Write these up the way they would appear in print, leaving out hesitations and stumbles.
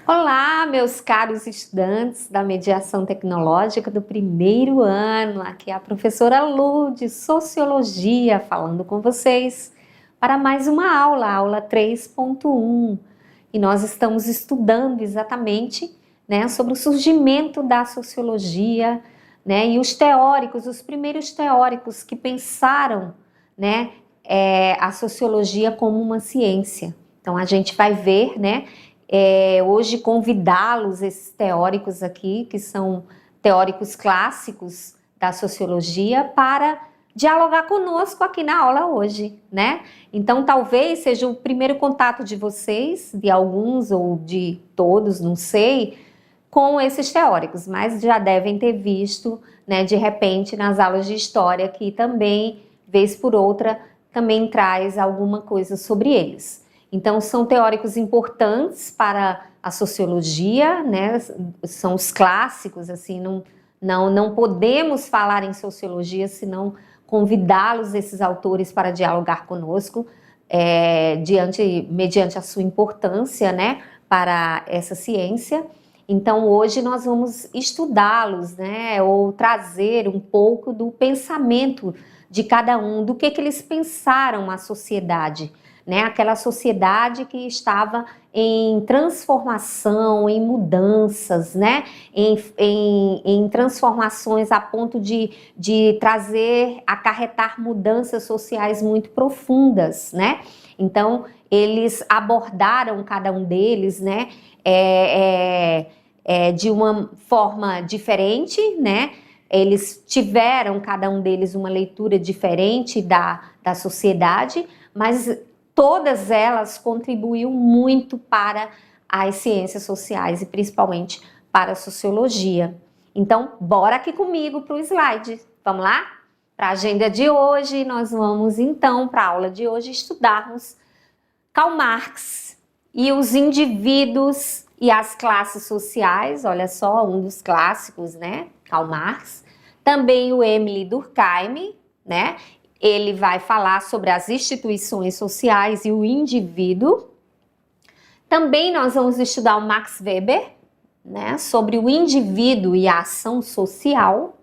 Olá, meus caros estudantes da mediação tecnológica do primeiro ano. Aqui é a professora Lu, de Sociologia, falando com vocês para mais uma aula, aula 3.1. E nós estamos estudando exatamente, sobre o surgimento da sociologia, e os teóricos, os primeiros teóricos que pensaram, a sociologia como uma ciência. Então a gente vai ver, hoje convidá-los, esses teóricos aqui, que são teóricos clássicos da sociologia, para dialogar conosco aqui na aula hoje, Então talvez seja o primeiro contato de vocês, de alguns ou de todos, não sei, com esses teóricos, mas já devem ter visto, de repente, nas aulas de história, que também, vez por outra, também traz alguma coisa sobre eles. Então, são teóricos importantes para a sociologia, São os clássicos, assim, não podemos falar em sociologia se não convidá-los, esses autores, para dialogar conosco, mediante a sua importância, para essa ciência. Então, hoje nós vamos estudá-los, ou trazer um pouco do pensamento de cada um, do que eles pensaram a sociedade, aquela sociedade que estava em transformação, em mudanças, em transformações a ponto de acarretar mudanças sociais muito profundas, Então, eles abordaram cada um deles, de uma forma diferente, Eles tiveram, cada um deles, uma leitura diferente da sociedade, mas todas elas contribuíram muito para as ciências sociais e principalmente para a sociologia. Então, bora aqui comigo para o slide. Vamos lá? Para a agenda de hoje, nós vamos então, para a aula de hoje, estudarmos Karl Marx e os indivíduos e as classes sociais. Olha só, um dos clássicos, Karl Marx. Também o Emile Durkheim, Ele vai falar sobre as instituições sociais e o indivíduo. Também nós vamos estudar o Max Weber, sobre o indivíduo e a ação social.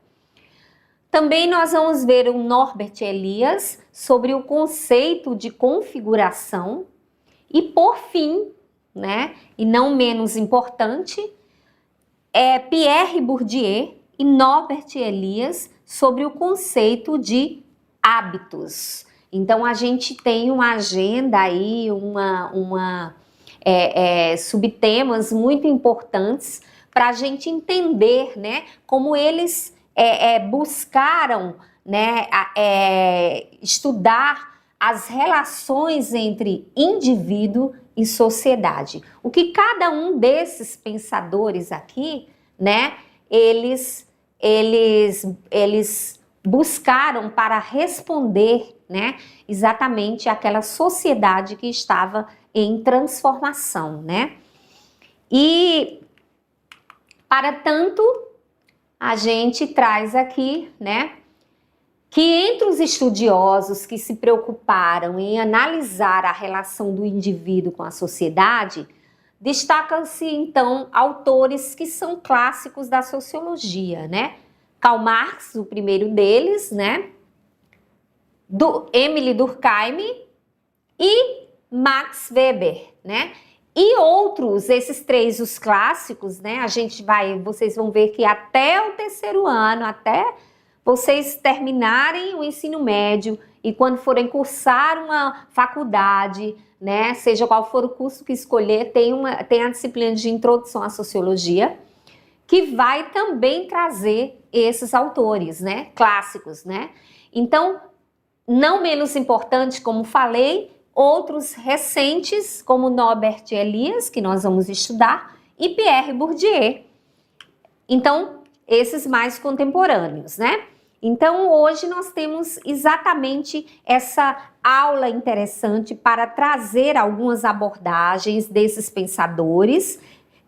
Também nós vamos ver o Norbert Elias sobre o conceito de configuração. E por fim, e não menos importante, Pierre Bourdieu e Norbert Elias sobre o conceito de hábitos. Então, a gente tem uma agenda aí, subtemas muito importantes para a gente entender, como eles buscaram, estudar as relações entre indivíduo e sociedade. O que cada um desses pensadores aqui, eles buscaram para responder, exatamente àquela sociedade que estava em transformação, E, para tanto, a gente traz aqui, que entre os estudiosos que se preocuparam em analisar a relação do indivíduo com a sociedade, destacam-se, então, autores que são clássicos da sociologia, Karl Marx, o primeiro deles, do Emile Durkheim e Max Weber, E outros, esses três, os clássicos, vocês vão ver que até o terceiro ano, até vocês terminarem o ensino médio e quando forem cursar uma faculdade, seja qual for o curso que escolher, tem a disciplina de introdução à sociologia, que vai também trazer esses autores, clássicos, Então, não menos importante, como falei, outros recentes, como Norbert Elias, que nós vamos estudar, e Pierre Bourdieu. Então, esses mais contemporâneos, Então, hoje nós temos exatamente essa aula interessante para trazer algumas abordagens desses pensadores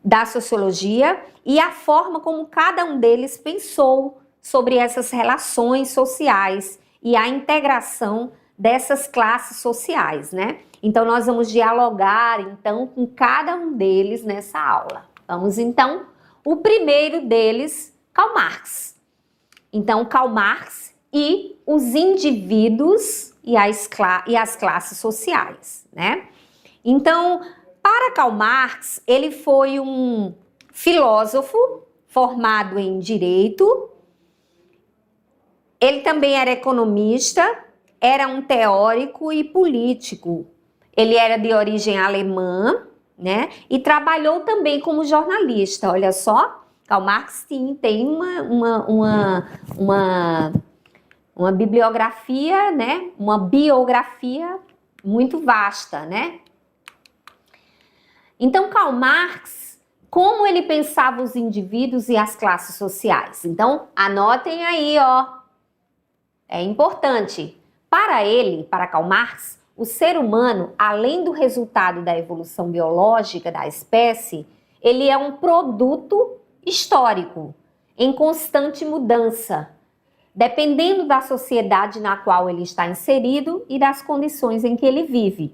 da sociologia e a forma como cada um deles pensou sobre essas relações sociais e a integração dessas classes sociais, né? Então, nós vamos dialogar, então, com cada um deles nessa aula. Vamos, então, o primeiro deles, Karl Marx. Então, Karl Marx e os indivíduos e as classes sociais, né? Então, para Karl Marx, ele foi um filósofo formado em direito, ele também era economista, era um teórico e político. Ele era de origem alemã, né? E trabalhou também como jornalista. Olha só, Karl Marx tem uma bibliografia, né? Uma biografia muito vasta, né? Então, Karl Marx, como ele pensava os indivíduos e as classes sociais? Então, anotem aí, ó. É importante. Para ele, para Karl Marx, o ser humano, além do resultado da evolução biológica da espécie, ele é um produto histórico, em constante mudança, dependendo da sociedade na qual ele está inserido e das condições em que ele vive.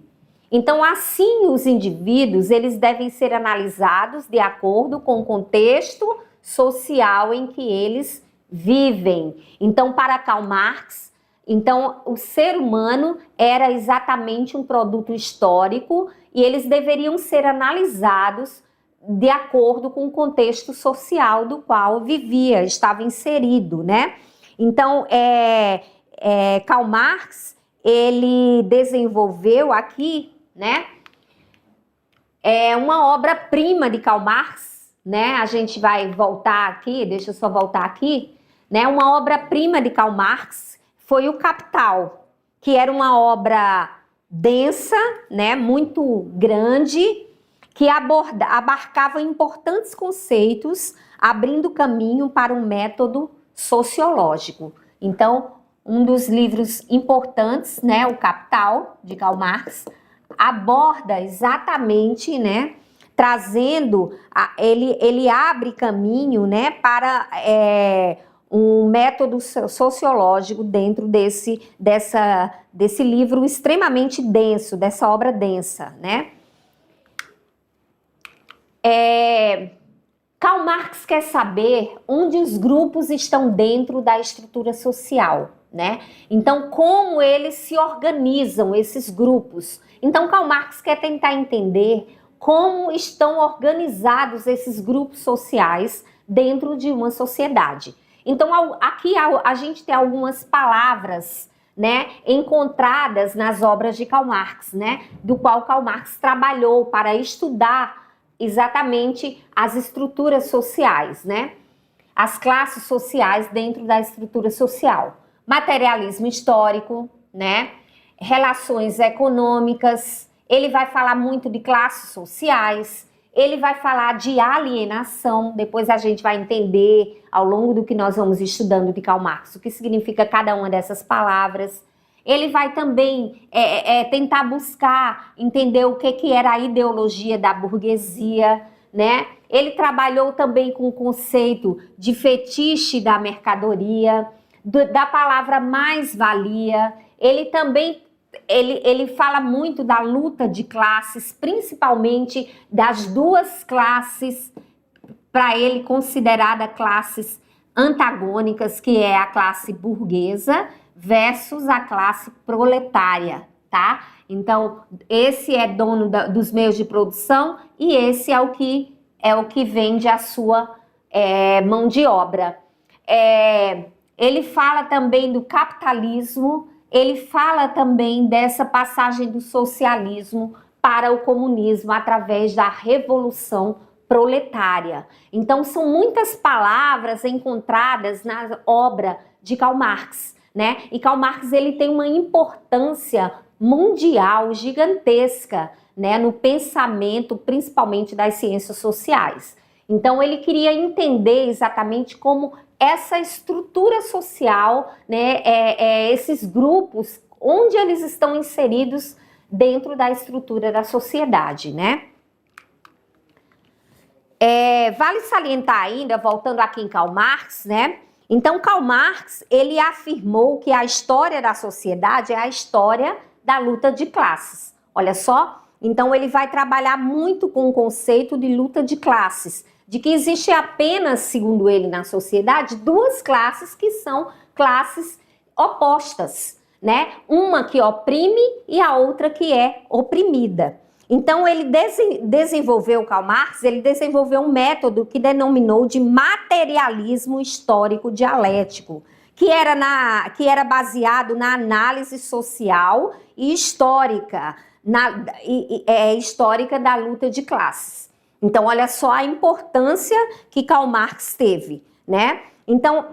Então, assim, os indivíduos, eles devem ser analisados de acordo com o contexto social em que eles vivem. Então, para Karl Marx, então, o ser humano era exatamente um produto histórico e eles deveriam ser analisados de acordo com o contexto social do qual vivia, estava inserido, né? Então, Karl Marx, ele desenvolveu aqui, né? É uma obra-prima de Karl Marx, né? A gente vai voltar aqui, deixa eu só voltar aqui, né? Uma obra-prima de Karl Marx foi o Capital, que era uma obra densa, né? Muito grande, que abarcava importantes conceitos, abrindo caminho para um método sociológico. Então, um dos livros importantes, né, o Capital, de Karl Marx, aborda exatamente, né, trazendo, ele abre caminho, né, para um método sociológico dentro desse livro extremamente denso, dessa obra densa, né. Karl Marx quer saber onde os grupos estão dentro da estrutura social, né? Então, como eles se organizam, esses grupos. Então, Karl Marx quer tentar entender como estão organizados esses grupos sociais dentro de uma sociedade. Então, aqui a gente tem algumas palavras, né, encontradas nas obras de Karl Marx, né, do qual Karl Marx trabalhou para estudar exatamente as estruturas sociais, né? As classes sociais dentro da estrutura social. Materialismo histórico, né? Relações econômicas. Ele vai falar muito de classes sociais. Ele vai falar de alienação. Depois a gente vai entender, ao longo do que nós vamos estudando de Karl Marx, o que significa cada uma dessas palavras. Ele vai também tentar buscar entender o que era a ideologia da burguesia, né? Ele trabalhou também com o conceito de fetiche da mercadoria, da palavra mais-valia. Ele também ele fala muito da luta de classes, principalmente das duas classes, para ele considerada classes antagônicas, que é a classe burguesa versus a classe proletária, tá? Então, esse é dono dos meios de produção e esse é o que vende a sua mão de obra. Ele fala também do capitalismo, ele fala também dessa passagem do socialismo para o comunismo através da revolução proletária. Então, são muitas palavras encontradas na obra de Karl Marx, né? E Karl Marx, ele tem uma importância mundial gigantesca, né, no pensamento, principalmente das ciências sociais. Então, ele queria entender exatamente como essa estrutura social, né, esses grupos, onde eles estão inseridos dentro da estrutura da sociedade, né? Vale salientar ainda, voltando aqui em Karl Marx, né? Então, Karl Marx, ele afirmou que a história da sociedade é a história da luta de classes. Olha só, então ele vai trabalhar muito com o conceito de luta de classes, de que existe apenas, segundo ele, na sociedade, duas classes que são classes opostas, né? Uma que oprime e a outra que é oprimida. Então, ele desenvolveu, Karl Marx, ele desenvolveu um método que denominou de materialismo histórico dialético, que era baseado na análise social e histórica, histórica da luta de classes. Então, olha só a importância que Karl Marx teve, né? Então,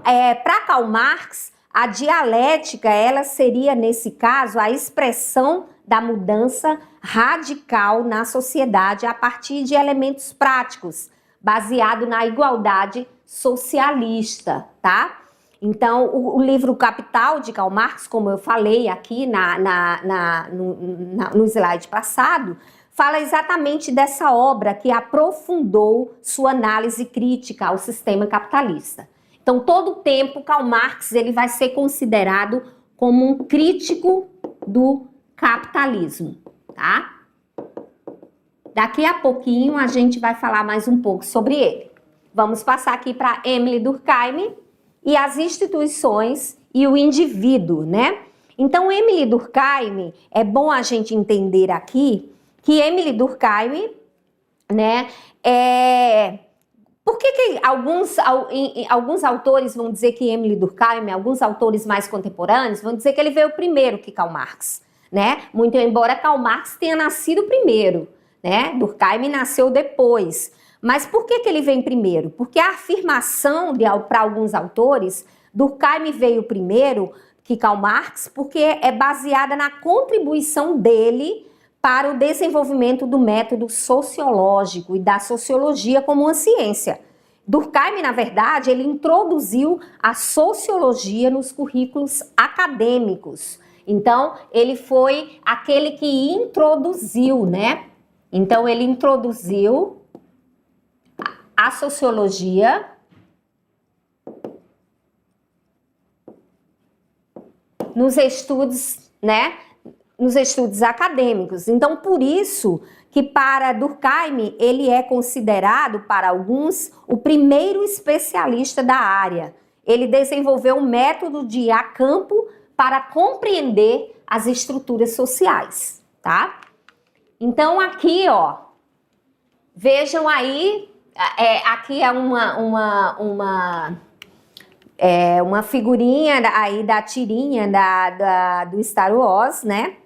para Karl Marx, a dialética, ela seria, nesse caso, a expressão da mudança radical na sociedade a partir de elementos práticos, baseado na igualdade socialista, tá? Então, o livro Capital, de Karl Marx, como eu falei aqui no slide passado, fala exatamente dessa obra que aprofundou sua análise crítica ao sistema capitalista. Então, todo o tempo, Karl Marx ele vai ser considerado como um crítico do capitalismo, tá? Daqui a pouquinho a gente vai falar mais um pouco sobre ele. Vamos passar aqui para Émile Durkheim e as instituições e o indivíduo, né? Então, Émile Durkheim, é bom a gente entender aqui que Émile Durkheim, né, por que alguns autores vão dizer que Émile Durkheim, alguns autores mais contemporâneos, vão dizer que ele veio primeiro que Karl Marx, né? Muito embora Karl Marx tenha nascido primeiro, né? Durkheim nasceu depois. Mas por que ele vem primeiro? Porque a afirmação para alguns autores, Durkheim veio primeiro que Karl Marx, porque é baseada na contribuição dele para o desenvolvimento do método sociológico e da sociologia como uma ciência. Durkheim, na verdade, ele introduziu a sociologia nos currículos acadêmicos. Então, ele foi aquele que introduziu, né? Então, ele introduziu a sociologia nos estudos, né? Nos estudos acadêmicos. Então, por isso que para Durkheim, ele é considerado, para alguns, o primeiro especialista da área. Ele desenvolveu um método de ir a campo para compreender as estruturas sociais, tá? Então, aqui, ó, vejam aí, aqui é uma figurinha aí da tirinha do Star Wars, né?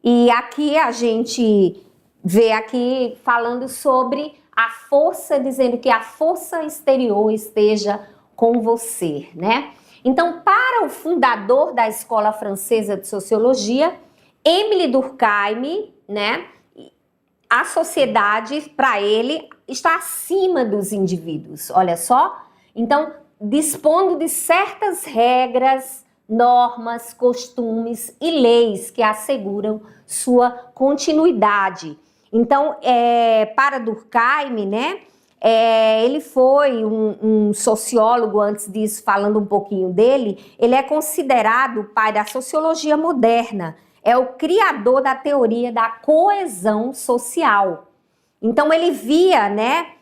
E aqui a gente vê aqui falando sobre a força, dizendo que a força exterior esteja com você, né? Então, para o fundador da Escola Francesa de Sociologia, Émile Durkheim, né? A sociedade, para ele, está acima dos indivíduos, olha só. Então, dispondo de certas regras, normas, costumes e leis que asseguram sua continuidade. Então, para Durkheim, né, ele foi um sociólogo, antes disso, falando um pouquinho dele, ele é considerado o pai da sociologia moderna, é o criador da teoria da coesão social. Então, ele via, né,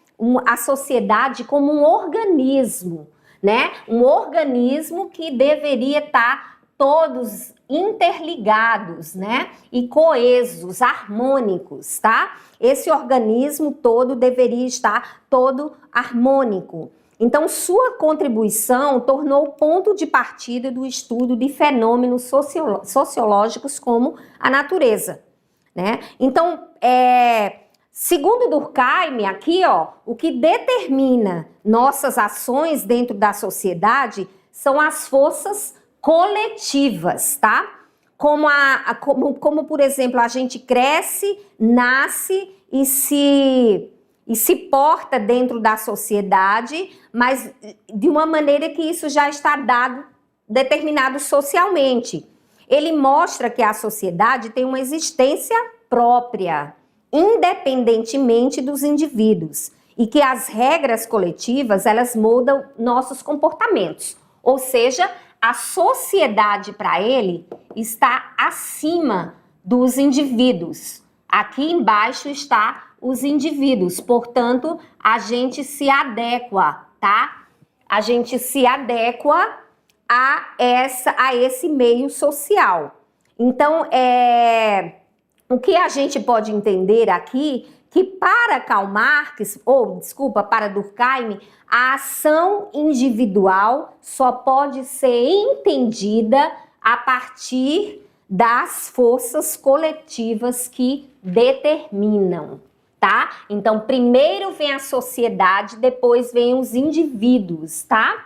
a sociedade como um organismo, né? Um organismo que deveria estar todos interligados, né? E coesos, harmônicos, tá? Esse organismo todo deveria estar todo harmônico. Então, sua contribuição tornou o ponto de partida do estudo de fenômenos sociológicos como a natureza, né? Então, segundo Durkheim, aqui, ó, o que determina nossas ações dentro da sociedade são as forças coletivas, tá? Como, por exemplo, a gente cresce, nasce e se porta dentro da sociedade, mas de uma maneira que isso já está determinado socialmente. Ele mostra que a sociedade tem uma existência própria, independentemente dos indivíduos, e que as regras coletivas, elas moldam nossos comportamentos. Ou seja, a sociedade para ele está acima dos indivíduos. Aqui embaixo está os indivíduos, portanto, a gente se adequa, tá? A gente se adequa a esse meio social. Então, o que a gente pode entender aqui, que para Karl Marx, para Durkheim, a ação individual só pode ser entendida a partir das forças coletivas que determinam, tá? Então, primeiro vem a sociedade, depois vem os indivíduos, tá?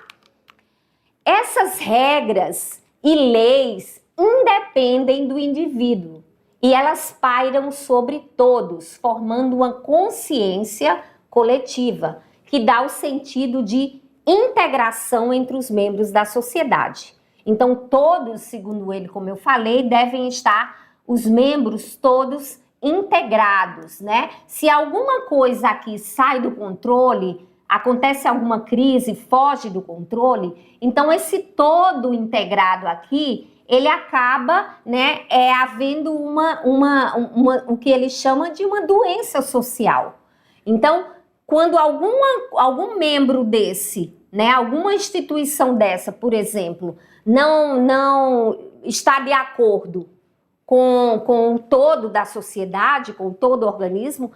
Essas regras e leis independem do indivíduo e elas pairam sobre todos, formando uma consciência coletiva que dá o sentido de integração entre os membros da sociedade. Então, todos, segundo ele, como eu falei, devem estar, os membros todos integrados, né? Se alguma coisa aqui sai do controle, acontece alguma crise, foge do controle, então esse todo integrado aqui, ele acaba, né, havendo o que ele chama de uma doença social. Então, quando algum membro desse, né, alguma instituição dessa, por exemplo, não está de acordo com o todo da sociedade, com todo o organismo,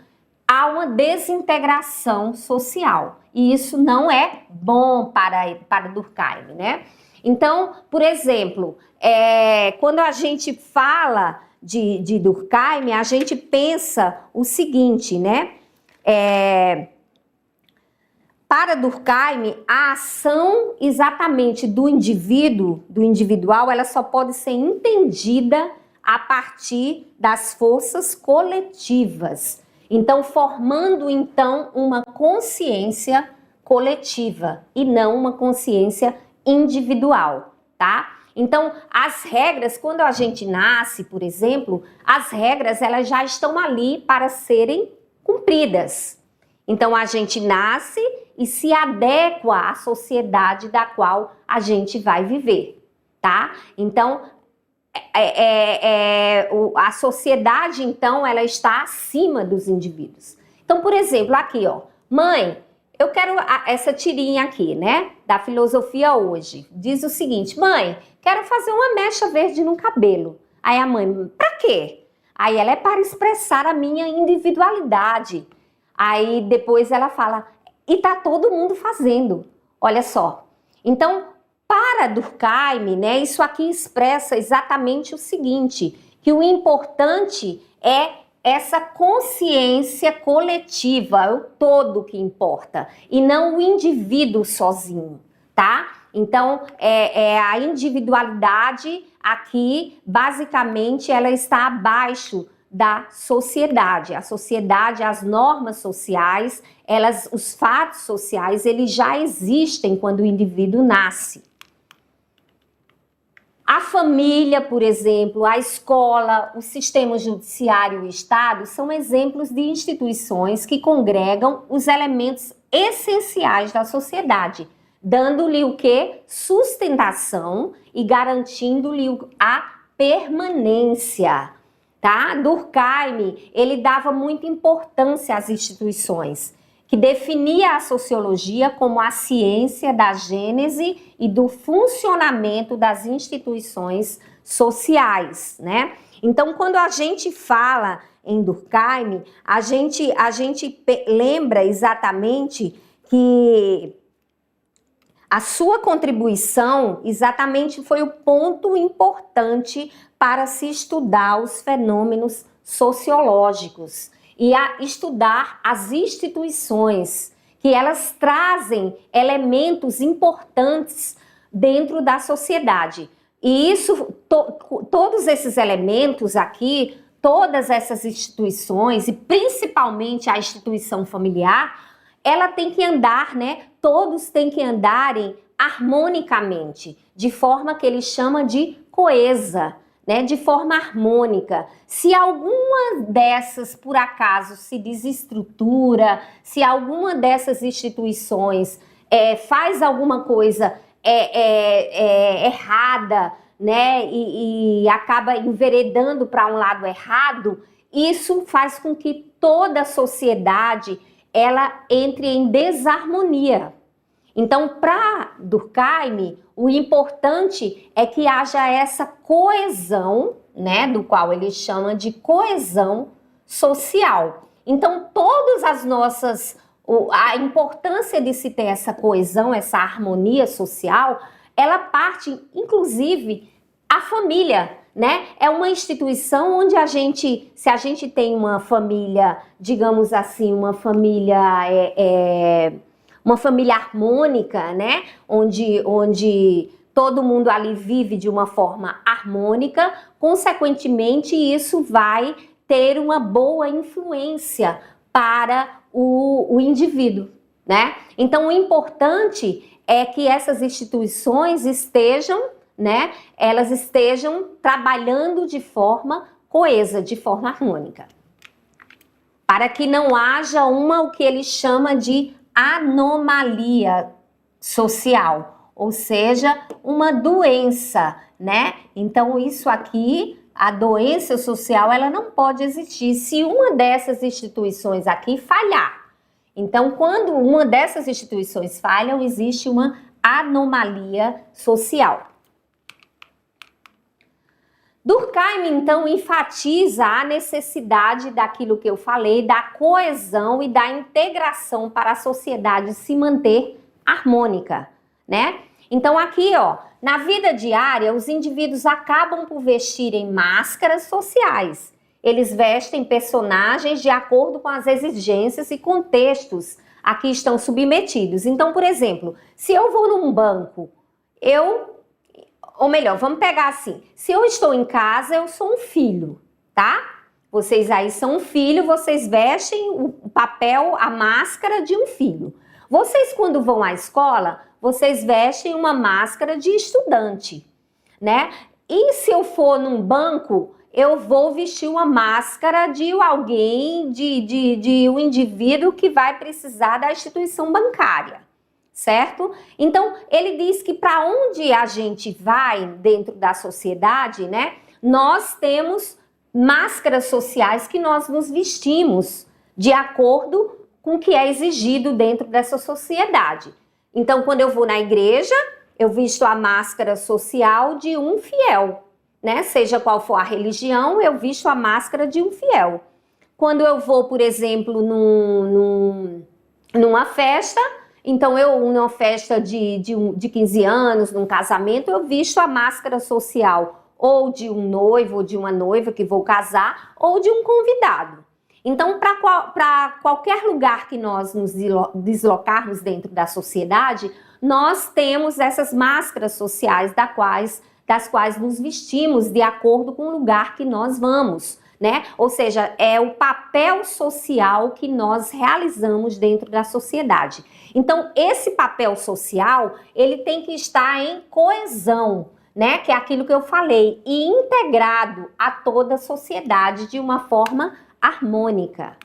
há uma desintegração social. E isso não é bom para Durkheim, né? Então, por exemplo, quando a gente fala de Durkheim, a gente pensa o seguinte, né? Para Durkheim, a ação exatamente do individual, ela só pode ser entendida a partir das forças coletivas. Então, formando, uma consciência coletiva e não uma consciência individual, tá? Então, as regras, quando a gente nasce, por exemplo, as regras, elas já estão ali para serem cumpridas. Então, a gente nasce e se adequa à sociedade da qual a gente vai viver, tá? Então, a sociedade, então, ela está acima dos indivíduos. Então, por exemplo, aqui, ó, mãe, eu quero essa tirinha aqui, né, da filosofia hoje. Diz o seguinte, mãe, quero fazer uma mecha verde no cabelo. Aí a mãe, pra quê? Aí ela, é para expressar a minha individualidade. Aí depois ela fala, e tá todo mundo fazendo. Olha só. Então, para Durkheim, né, isso aqui expressa exatamente o seguinte, que o importante é essa consciência coletiva, é o todo que importa, e não o indivíduo sozinho, tá? Então, a individualidade aqui, basicamente, ela está abaixo da sociedade. A sociedade, as normas sociais, os fatos sociais, eles já existem quando o indivíduo nasce. A família, por exemplo, a escola, o sistema judiciário e o Estado são exemplos de instituições que congregam os elementos essenciais da sociedade, dando-lhe o quê? Sustentação e garantindo-lhe a permanência, tá? Durkheim, ele dava muita importância às instituições, que definia a sociologia como a ciência da gênese e do funcionamento das instituições sociais, né? Então, quando a gente fala em Durkheim, a gente lembra exatamente que a sua contribuição exatamente foi o ponto importante para se estudar os fenômenos sociológicos e a estudar as instituições, que elas trazem elementos importantes dentro da sociedade. E isso, todos esses elementos aqui, todas essas instituições, e principalmente a instituição familiar, ela tem que andar, né? Todos têm que andarem harmonicamente, de forma que ele chama de coesa, né, de forma harmônica. Se alguma dessas, por acaso, se desestrutura, se alguma dessas instituições faz alguma coisa errada, né, e acaba enveredando para um lado errado, isso faz com que toda a sociedade ela entre em desarmonia. Então, para Durkheim, o importante é que haja essa coesão, né, do qual ele chama de coesão social. Então, todas as nossas, a importância de se ter essa coesão, essa harmonia social, ela parte, inclusive, a família, né? É uma instituição onde se a gente tem uma família, digamos assim, uma família harmônica, né? Onde todo mundo ali vive de uma forma harmônica, consequentemente, isso vai ter uma boa influência para o indivíduo, né? Então, o importante é que essas instituições estejam, né? Elas estejam trabalhando de forma coesa, de forma harmônica, para que não haja o que ele chama de anomalia social, ou seja, uma doença, né? Então, isso aqui, a doença social, ela não pode existir se uma dessas instituições aqui falhar. Então, quando uma dessas instituições falham, existe uma anomalia social. Durkheim, então, enfatiza a necessidade daquilo que eu falei, da coesão e da integração para a sociedade se manter harmônica, né? Então, aqui, ó, na vida diária, os indivíduos acabam por vestirem máscaras sociais. Eles vestem personagens de acordo com as exigências e contextos a que estão submetidos. Então, por exemplo, se eu vou num banco, ou melhor, vamos pegar assim, se eu estou em casa, eu sou um filho, tá? Vocês aí são um filho, vocês vestem o papel, a máscara de um filho. Vocês, quando vão à escola, vocês vestem uma máscara de estudante, né? E se eu for num banco, eu vou vestir uma máscara de alguém, de um indivíduo que vai precisar da instituição bancária, certo? Então, ele diz que para onde a gente vai dentro da sociedade, né? Nós temos máscaras sociais que nós nos vestimos de acordo com o que é exigido dentro dessa sociedade. Então, quando eu vou na igreja, eu visto a máscara social de um fiel, né? Seja qual for a religião, eu visto a máscara de um fiel. Quando eu vou, por exemplo, numa festa, então numa festa de 15 anos, num casamento, eu visto a máscara social ou de um noivo ou de uma noiva que vou casar, ou de um convidado. Então, para qualquer lugar que nós nos deslocarmos dentro da sociedade, nós temos essas máscaras sociais das quais nos vestimos de acordo com o lugar que nós vamos, né? Ou seja, é o papel social que nós realizamos dentro da sociedade. Então, esse papel social, ele tem que estar em coesão, né? Que é aquilo que eu falei, e integrado a toda a sociedade de uma forma harmônica.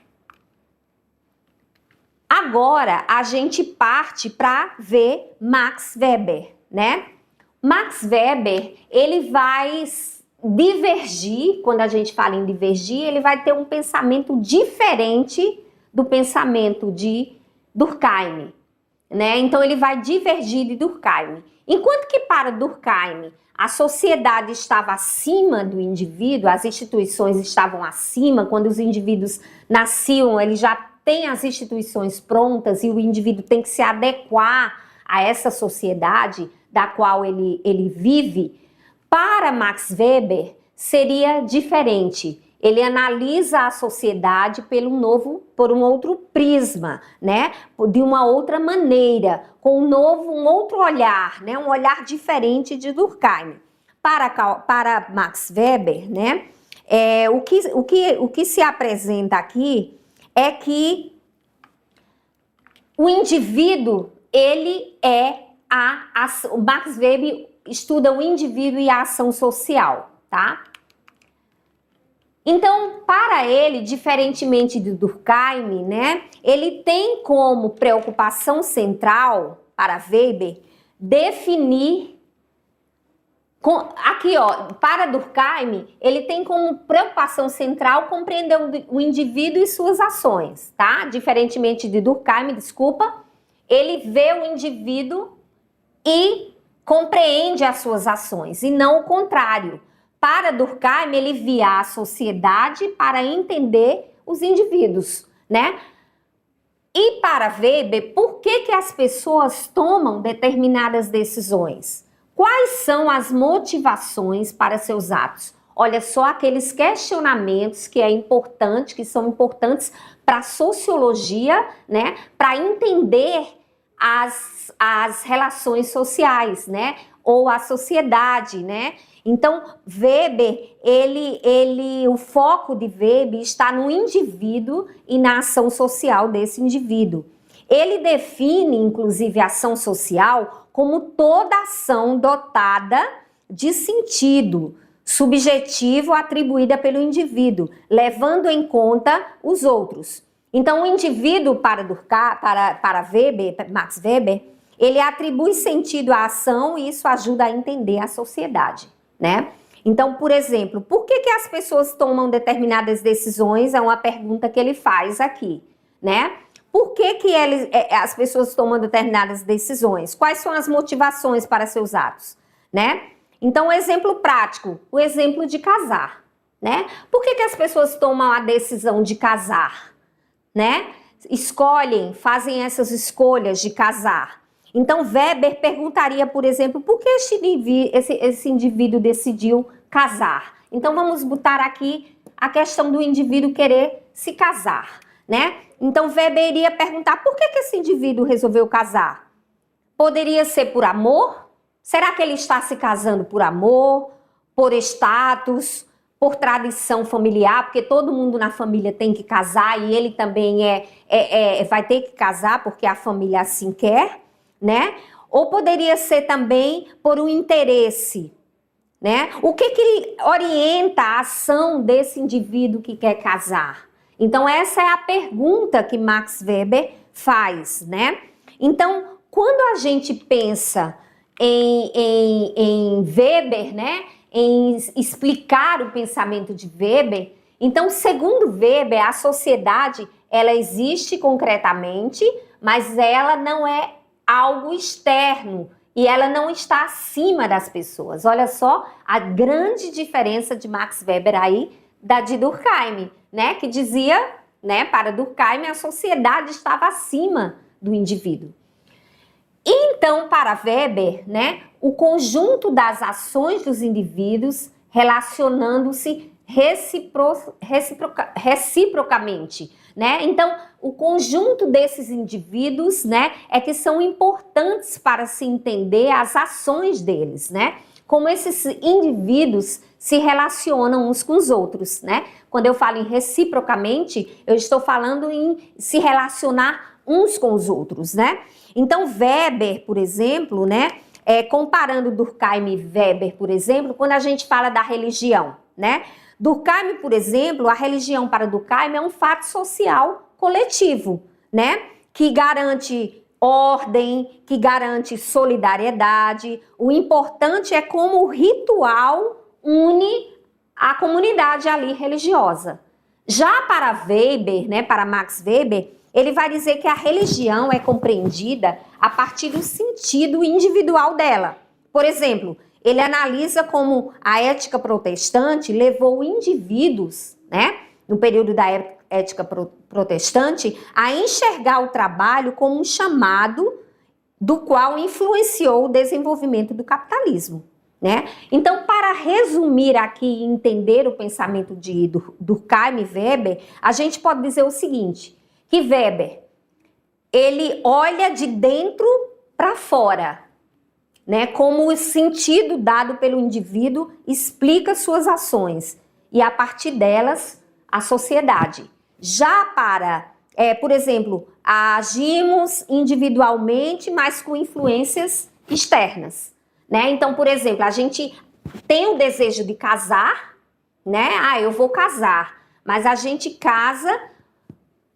Agora, a gente parte para ver Max Weber, né? Max Weber, ele vai divergir, quando a gente fala em divergir, ele vai ter um pensamento diferente do pensamento de Durkheim, né? Então, ele vai divergir de Durkheim. Enquanto que para Durkheim, a sociedade estava acima do indivíduo, as instituições estavam acima, quando os indivíduos nasciam, ele já tem as instituições prontas e o indivíduo tem que se adequar a essa sociedade da qual ele vive. Para Max Weber, seria diferente. Ele analisa a sociedade por um outro prisma, né? De uma outra maneira, com um outro olhar, né? Um olhar diferente de Durkheim. Para Max Weber, né? O que se apresenta aqui é que o indivíduo, ele o Max Weber estuda o indivíduo e a ação social, tá? Então, para ele, diferentemente de Durkheim, né, ele tem como preocupação central, para Weber, definir. Aqui, ó, para Durkheim, ele tem como preocupação central compreender o indivíduo e suas ações, tá? Diferentemente de Durkheim, desculpa, ele vê o indivíduo e compreende as suas ações, e não o contrário. Para Durkheim, ele via a sociedade para entender os indivíduos, né? E para Weber, por que as pessoas tomam determinadas decisões? Quais são as motivações para seus atos? Olha só aqueles questionamentos que são importantes para a sociologia, né? Para entender as relações sociais, né? Ou a sociedade, né? Então, Weber, o foco de Weber está no indivíduo e na ação social desse indivíduo. Ele define, inclusive, a ação social como toda ação dotada de sentido subjetivo atribuída pelo indivíduo, levando em conta os outros. Então, o indivíduo, para Weber, Max Weber, ele atribui sentido à ação e isso ajuda a entender a sociedade, né? Então, por exemplo, por que as pessoas tomam determinadas decisões? É uma pergunta que ele faz aqui, né? Por que as pessoas tomam determinadas decisões? Quais são as motivações para seus atos, né? Então, um exemplo prático, o exemplo de casar, né? Por que as pessoas tomam a decisão de casar, né? Fazem essas escolhas de casar. Então, Weber perguntaria, por exemplo, por que esse indivíduo decidiu casar? Então, vamos botar aqui a questão do indivíduo querer se casar, né? Então, Weber iria perguntar por que esse indivíduo resolveu casar? Poderia ser por amor? Será que ele está se casando por amor, por status, por tradição familiar? Porque todo mundo na família tem que casar e ele também vai ter que casar porque a família assim quer, né? Ou poderia ser também por um interesse, né? O que orienta a ação desse indivíduo que quer casar? Então, essa é a pergunta que Max Weber faz, né? Então, quando a gente pensa em Weber, né? Em explicar o pensamento de Weber, então, segundo Weber, a sociedade, ela existe concretamente, mas ela não é algo externo e ela não está acima das pessoas. Olha só a grande diferença de Max Weber aí da de Durkheim, né? Que dizia, né, para Durkheim, a sociedade estava acima do indivíduo. E então, para Weber, né, o conjunto das ações dos indivíduos relacionando-se reciprocamente, né? Então, o conjunto desses indivíduos, né, é que são importantes para se entender as ações deles, né? Como esses indivíduos se relacionam uns com os outros, né? Quando eu falo em reciprocamente, eu estou falando em se relacionar uns com os outros, né? Então, Weber, por exemplo, né, comparando Durkheim e Weber, por exemplo, quando a gente fala da religião, né? Durkheim, por exemplo, a religião para Durkheim é um fato social coletivo, né? Que garante ordem, que garante solidariedade. O importante é como o ritual une a comunidade ali religiosa. Já para Weber, né, para Max Weber, ele vai dizer que a religião é compreendida a partir do sentido individual dela. Por exemplo, ele analisa como a ética protestante levou indivíduos, né, no período da ética protestante, a enxergar o trabalho como um chamado do qual influenciou o desenvolvimento do capitalismo, né? Então, para resumir aqui e entender o pensamento de Durkheim e Weber, a gente pode dizer o seguinte, que Weber, ele olha de dentro para fora, né? Como o sentido dado pelo indivíduo explica suas ações e, a partir delas, a sociedade. Já para, por exemplo, agimos individualmente, mas com influências externas, né? Então, por exemplo, a gente tem o desejo de casar, né? Eu vou casar, mas a gente casa,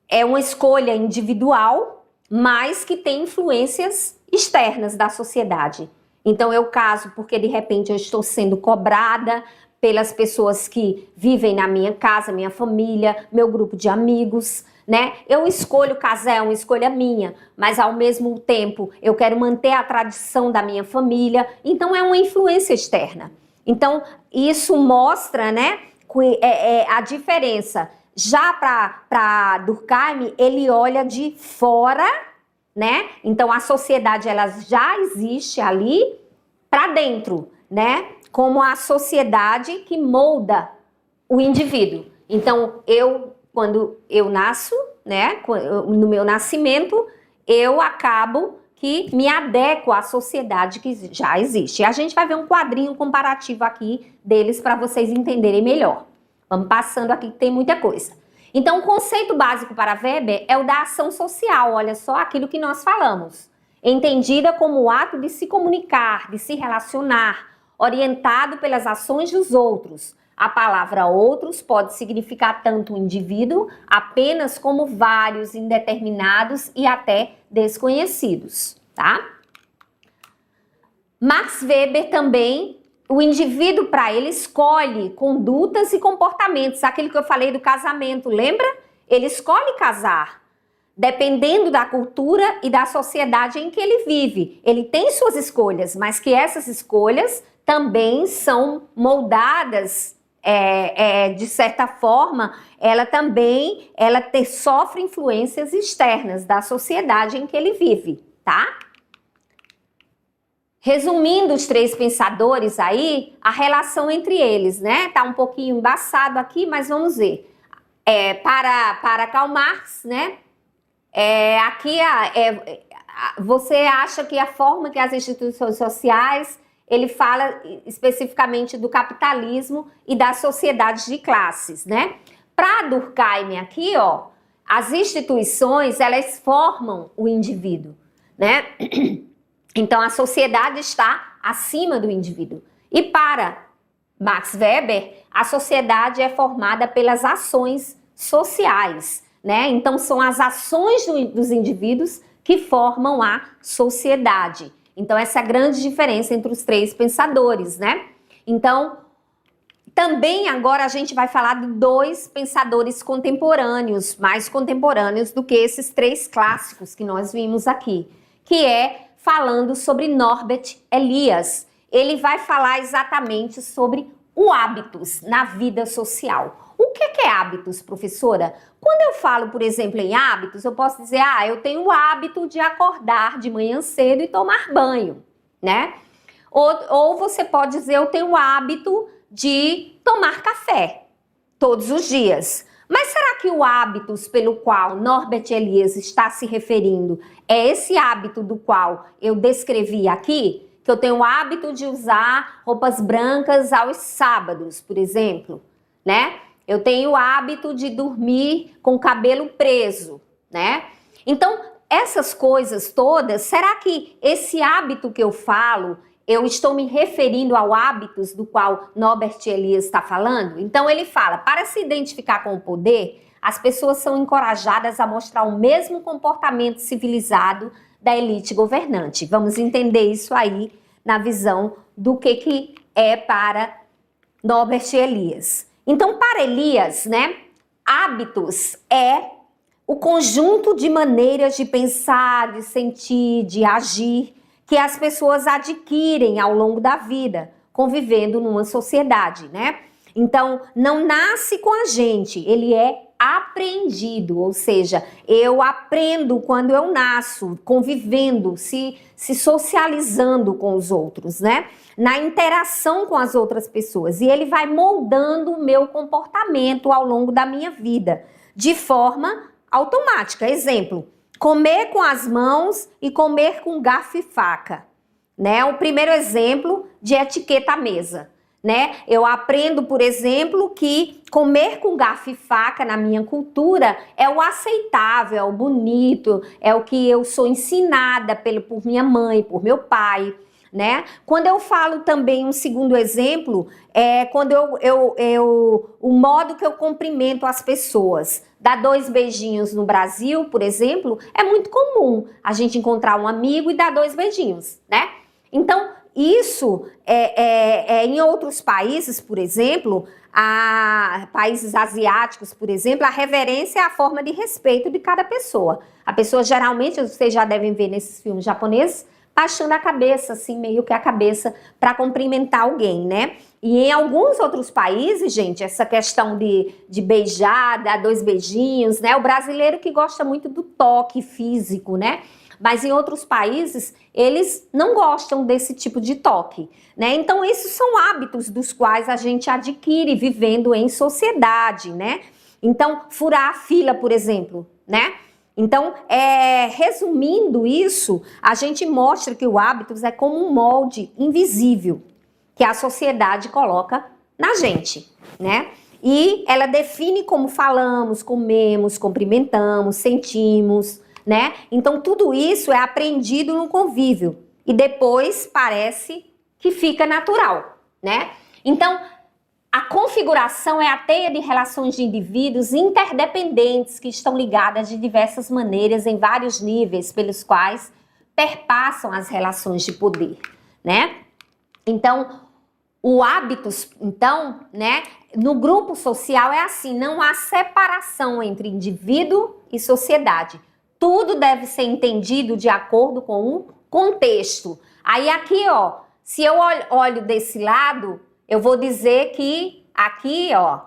é uma escolha individual, mas que tem influências externas da sociedade. Então eu caso porque de repente eu estou sendo cobrada pelas pessoas que vivem na minha casa, minha família, meu grupo de amigos, né? Eu escolho casar, é uma escolha minha, mas ao mesmo tempo eu quero manter a tradição da minha família, então é uma influência externa. Então isso mostra, né, a diferença. Já para Durkheim, ele olha de fora, né? Então a sociedade ela já existe ali para dentro, né? Como a sociedade que molda o indivíduo. Então quando eu nasço, né? No meu nascimento, eu acabo que me adequo à sociedade que já existe. E a gente vai ver um quadrinho comparativo aqui deles para vocês entenderem melhor. Vamos passando aqui que tem muita coisa. Então, o conceito básico para Weber é o da ação social, olha só aquilo que nós falamos. Entendida como o ato de se comunicar, de se relacionar, orientado pelas ações dos outros. A palavra outros pode significar tanto o indivíduo apenas como vários, indeterminados e até desconhecidos, tá? Max Weber também, o indivíduo para ele escolhe condutas e comportamentos, aquilo que eu falei do casamento, lembra? Ele escolhe casar, dependendo da cultura e da sociedade em que ele vive. Ele tem suas escolhas, mas que essas escolhas também são moldadas, de certa forma, ela sofre influências externas da sociedade em que ele vive, tá? Resumindo os três pensadores aí, a relação entre eles, né? Tá um pouquinho embaçado aqui, mas vamos ver. Para Karl Marx, né? Você acha que a forma que as instituições sociais, ele fala especificamente do capitalismo e das sociedades de classes, né? Para Durkheim aqui, ó, as instituições, elas formam o indivíduo, né? Então, a sociedade está acima do indivíduo. E para Max Weber, a sociedade é formada pelas ações sociais, né? Então, são as ações dos indivíduos que formam a sociedade. Então, essa é a grande diferença entre os três pensadores, né? Então, também agora a gente vai falar de dois pensadores contemporâneos, mais contemporâneos do que esses três clássicos que nós vimos aqui, que é falando sobre Norbert Elias. Ele vai falar exatamente sobre o hábitos na vida social. O que é hábitos, professora? Quando eu falo, por exemplo, em hábitos, eu posso dizer, eu tenho o hábito de acordar de manhã cedo e tomar banho, né? Ou você pode dizer, eu tenho o hábito de tomar café todos os dias. Mas será que o hábitos pelo qual Norbert Elias está se referindo é esse hábito do qual eu descrevi aqui? Que eu tenho o hábito de usar roupas brancas aos sábados, por exemplo, né? Eu tenho o hábito de dormir com o cabelo preso, né? Então, essas coisas todas, será que esse hábito que eu falo, eu estou me referindo ao hábitos do qual Norbert Elias está falando? Então ele fala, para se identificar com o poder, as pessoas são encorajadas a mostrar o mesmo comportamento civilizado da elite governante. Vamos entender isso aí na visão do que é para Norbert Elias. Então, para Elias, né, hábitos é o conjunto de maneiras de pensar, de sentir, de agir, que as pessoas adquirem ao longo da vida, convivendo numa sociedade, né? Então, não nasce com a gente, ele é aprendido, ou seja, eu aprendo quando eu nasço, convivendo, se socializando com os outros, né? Na interação com as outras pessoas. E ele vai moldando o meu comportamento ao longo da minha vida, de forma automática. Exemplo, comer com as mãos e comer com garfo e faca, né? O primeiro exemplo de etiqueta à mesa, né? Eu aprendo, por exemplo, que comer com garfo e faca na minha cultura é o aceitável, é o bonito, é o que eu sou ensinada por minha mãe, por meu pai. né? Quando eu falo também, um segundo exemplo, é quando o modo que eu cumprimento as pessoas. Dar 2 beijinhos no Brasil, por exemplo, é muito comum a gente encontrar um amigo e dar 2 beijinhos, né? Então, isso em outros países, por exemplo, países asiáticos, por exemplo, a reverência é a forma de respeito de cada pessoa. A pessoa, geralmente, vocês já devem ver nesses filmes japoneses, baixando a cabeça, assim, meio que a cabeça, para cumprimentar alguém, né? E em alguns outros países, gente, essa questão de beijar, dar 2 beijinhos, né? O brasileiro que gosta muito do toque físico, né? Mas em outros países, eles não gostam desse tipo de toque, né? Então, esses são hábitos dos quais a gente adquire vivendo em sociedade, né? Então, furar a fila, por exemplo, né? Então, resumindo isso, a gente mostra que o hábitos é como um molde invisível que a sociedade coloca na gente, né? E ela define como falamos, comemos, cumprimentamos, sentimos, né? Então, tudo isso é aprendido no convívio e depois parece que fica natural, né? Então, a configuração é a teia de relações de indivíduos interdependentes que estão ligadas de diversas maneiras em vários níveis pelos quais perpassam as relações de poder, né? Então, o hábitos, então, né, no grupo social é assim, não há separação entre indivíduo e sociedade. Tudo deve ser entendido de acordo com o contexto. Aí aqui, ó, se eu olho desse lado, eu vou dizer que aqui, ó,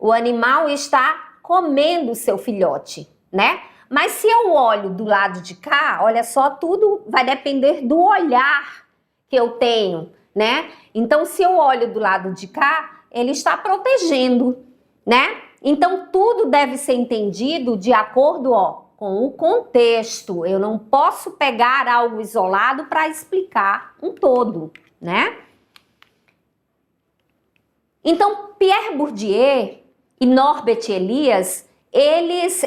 o animal está comendo o seu filhote, né? Mas se eu olho do lado de cá, olha só, tudo vai depender do olhar que eu tenho, né? Então, se eu olho do lado de cá, ele está protegendo, né? Então, tudo deve ser entendido de acordo, ó, com o contexto. Eu não posso pegar algo isolado para explicar um todo, né? Então, Pierre Bourdieu e Norbert Elias, eles,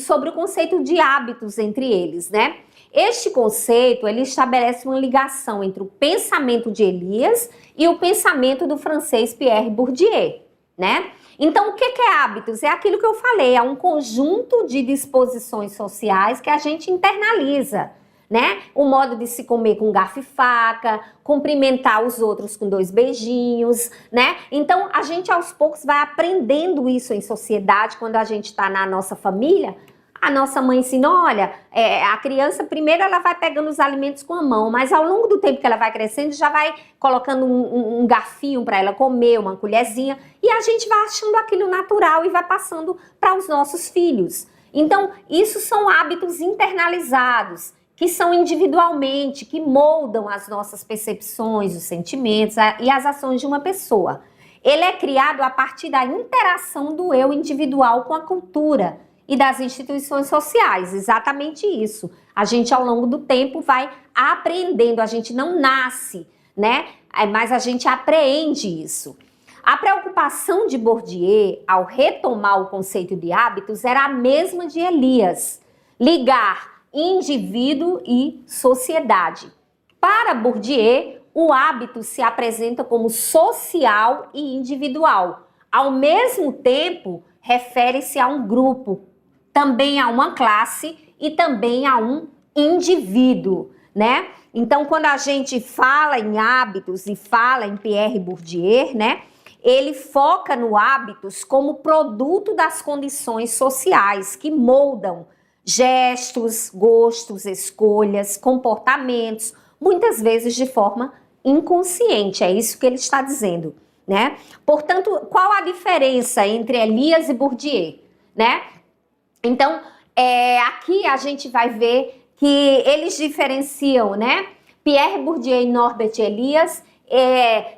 sobre o conceito de hábitos entre eles, né? Este conceito, ele estabelece uma ligação entre o pensamento de Elias e o pensamento do francês Pierre Bourdieu, né? Então, o que é hábitos? É aquilo que eu falei, é um conjunto de disposições sociais que a gente internaliza, né? O modo de se comer com garfo e faca, cumprimentar os outros com 2 beijinhos, né? Então, a gente aos poucos vai aprendendo isso em sociedade, quando a gente está na nossa família. A nossa mãe ensina, olha, a criança primeiro ela vai pegando os alimentos com a mão, mas ao longo do tempo que ela vai crescendo, já vai colocando um garfinho para ela comer, uma colherzinha, e a gente vai achando aquilo natural e vai passando para os nossos filhos. Então, isso são hábitos internalizados, que são individualmente, que moldam as nossas percepções, os sentimentos e as ações de uma pessoa. Ele é criado a partir da interação do eu individual com a cultura e das instituições sociais, exatamente isso. A gente, ao longo do tempo, vai aprendendo, a gente não nasce, né? Mas a gente aprende isso. A preocupação de Bourdieu, ao retomar o conceito de hábitos, era a mesma de Elias, ligar indivíduo e sociedade. Para Bourdieu, o hábito se apresenta como social e individual. Ao mesmo tempo, refere-se a um grupo, também a uma classe e também a um indivíduo, né? Então, quando a gente fala em hábitos e fala em Pierre Bourdieu, né? Ele foca no hábitos como produto das condições sociais que moldam gestos, gostos, escolhas, comportamentos, muitas vezes de forma inconsciente, é isso que ele está dizendo, né? Portanto, qual a diferença entre Elias e Bourdieu, né? Então, aqui a gente vai ver que eles diferenciam, né? Pierre Bourdieu e Norbert Elias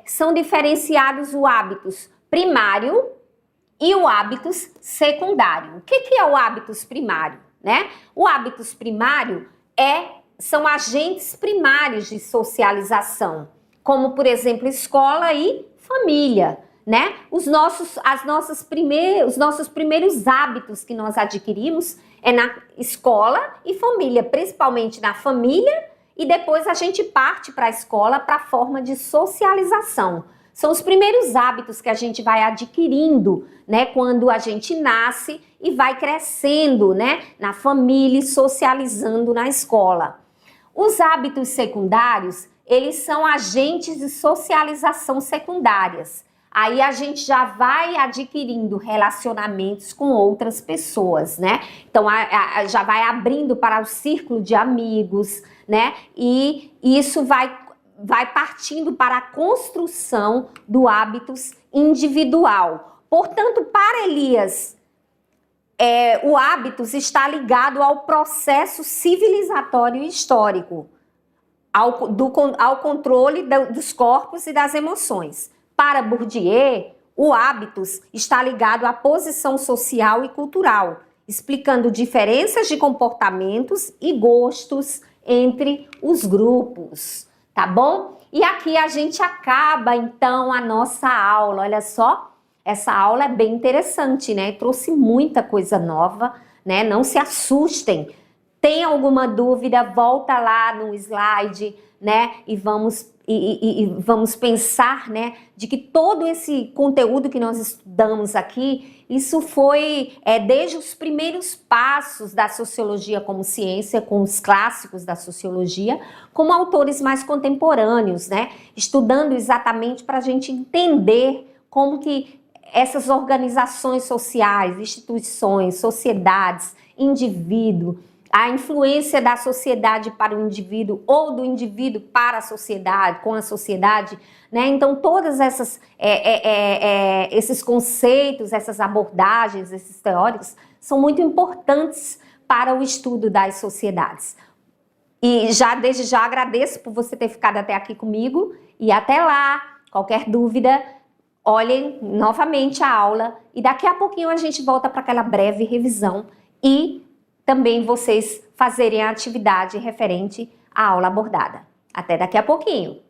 são diferenciados o hábitos primário e o hábitos secundário. O que é o hábitos primário, né? O hábitos primário são agentes primários de socialização, como, por exemplo, escola e família, né? Os nossos primeiros hábitos que nós adquirimos é na escola e família, principalmente na família e depois a gente parte para a escola para a forma de socialização. São os primeiros hábitos que a gente vai adquirindo, né, quando a gente nasce e vai crescendo, né, na família e socializando na escola. Os hábitos secundários, eles são agentes de socialização secundárias. Aí a gente já vai adquirindo relacionamentos com outras pessoas, né? Então já vai abrindo para o círculo de amigos, né? E isso vai partindo para a construção do hábitos individual. Portanto, para Elias, o hábitos está ligado ao processo civilizatório histórico, ao controle dos corpos e das emoções. Para Bourdieu, o hábitos está ligado à posição social e cultural, explicando diferenças de comportamentos e gostos entre os grupos, tá bom? E aqui a gente acaba, então, a nossa aula. Olha só, essa aula é bem interessante, né? Trouxe muita coisa nova, né? Não se assustem. Tem alguma dúvida, volta lá no slide, né? E vamos pensar, né, de que todo esse conteúdo que nós estudamos aqui, isso foi desde os primeiros passos da sociologia como ciência, com os clássicos da sociologia, como autores mais contemporâneos, né, estudando exatamente para a gente entender como que essas organizações sociais, instituições, sociedades, indivíduo, a influência da sociedade para o indivíduo ou do indivíduo para a sociedade, com a sociedade, né? Então, todas esses conceitos, essas abordagens, esses teóricos, são muito importantes para o estudo das sociedades. E desde já agradeço por você ter ficado até aqui comigo e até lá. Qualquer dúvida, olhem novamente a aula e daqui a pouquinho a gente volta para aquela breve revisão e também vocês fazerem a atividade referente à aula abordada. Até daqui a pouquinho!